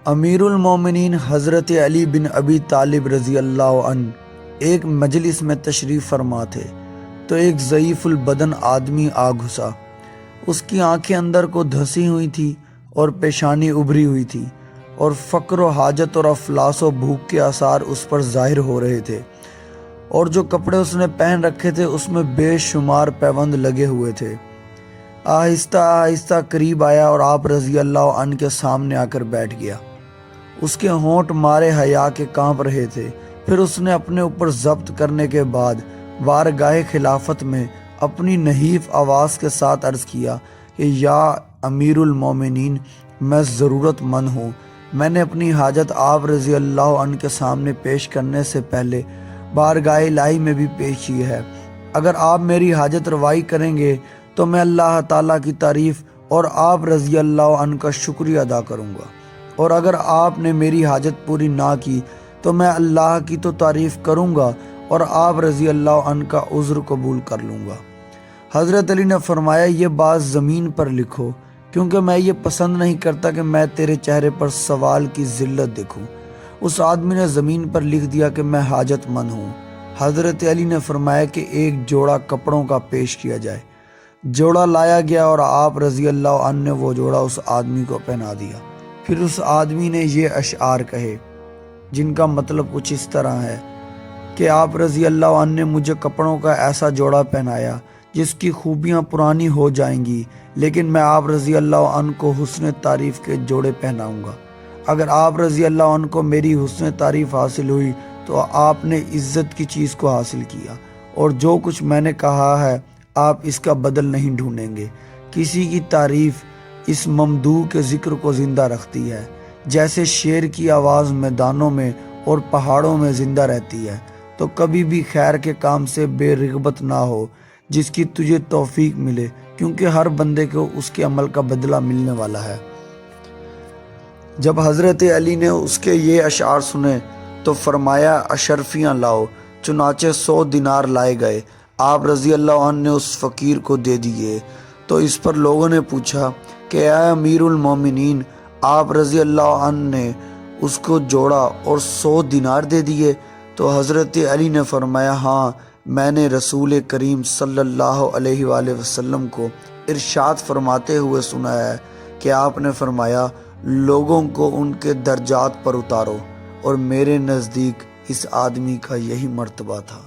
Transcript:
امیر المومنین حضرت علی بن ابی طالب رضی اللہ عنہ ایک مجلس میں تشریف فرما تھے تو ایک ضعیف البدن آدمی آ گھسا۔ اس کی آنکھیں اندر کو دھسی ہوئی تھی اور پیشانی ابھری ہوئی تھی، اور فقر و حاجت اور افلاس و بھوک کے آثار اس پر ظاہر ہو رہے تھے، اور جو کپڑے اس نے پہن رکھے تھے اس میں بے شمار پیوند لگے ہوئے تھے۔ آہستہ آہستہ قریب آیا اور آپ رضی اللہ عنہ کے سامنے آ کر بیٹھ گیا۔ اس کے ہونٹ مارے حیا کے کانپ رہے تھے۔ پھر اس نے اپنے اوپر ضبط کرنے کے بعد بارگاہ خلافت میں اپنی نحیف آواز کے ساتھ عرض کیا کہ یا امیر المومنین، میں ضرورت مند ہوں۔ میں نے اپنی حاجت آپ رضی اللہ عنہ کے سامنے پیش کرنے سے پہلے بارگاہ الہی میں بھی پیش کی ہے۔ اگر آپ میری حاجت روائی کریں گے تو میں اللہ تعالیٰ کی تعریف اور آپ رضی اللہ عنہ کا شکریہ ادا کروں گا، اور اگر آپ نے میری حاجت پوری نہ کی تو میں اللہ کی تو تعریف کروں گا اور آپ رضی اللہ عنہ کا عذر قبول کر لوں گا۔ حضرت علی نے فرمایا، یہ بات زمین پر لکھو، کیونکہ میں یہ پسند نہیں کرتا کہ میں تیرے چہرے پر سوال کی ذلت دیکھوں۔ اس آدمی نے زمین پر لکھ دیا کہ میں حاجت مند ہوں۔ حضرت علی نے فرمایا کہ ایک جوڑا کپڑوں کا پیش کیا جائے۔ جوڑا لایا گیا اور آپ رضی اللہ عنہ نے وہ جوڑا اس آدمی کو پہنا دیا۔ پھر اس آدمی نے یہ اشعار کہے جن کا مطلب کچھ اس طرح ہے کہ آپ رضی اللہ عنہ نے مجھے کپڑوں کا ایسا جوڑا پہنایا جس کی خوبیاں پرانی ہو جائیں گی، لیکن میں آپ رضی اللہ عنہ کو حسن تعریف کے جوڑے پہناؤں گا۔ اگر آپ رضی اللہ عنہ کو میری حسن تعریف حاصل ہوئی تو آپ نے عزت کی چیز کو حاصل کیا، اور جو کچھ میں نے کہا ہے آپ اس کا بدل نہیں ڈھونڈیں گے۔ کسی کی تعریف اس ممدوح کے ذکر کو زندہ رکھتی ہے، جیسے شیر کی آواز میدانوں میں اور پہاڑوں میں زندہ رہتی ہے۔ تو کبھی بھی خیر کے کام سے بے رغبت نہ ہو جس کی تجھے توفیق ملے، کیونکہ ہر بندے کو اس کے عمل کا بدلہ ملنے والا ہے۔ جب حضرت علی نے اس کے یہ اشعار سنے تو فرمایا، اشرفیاں لاؤ۔ چنانچہ 100 دینار لائے گئے۔ آپ رضی اللہ عنہ نے اس فقیر کو دے دیے۔ تو اس پر لوگوں نے پوچھا کہ اے امیر المومنین، آپ رضی اللہ عنہ نے اس کو جوڑا اور 100 دینار دے دیے؟ تو حضرت علی نے فرمایا، ہاں، میں نے رسول کریم صلی اللہ علیہ وآلہ وسلم کو ارشاد فرماتے ہوئے سنا ہے کہ آپ نے فرمایا، لوگوں کو ان کے درجات پر اتارو، اور میرے نزدیک اس آدمی کا یہی مرتبہ تھا۔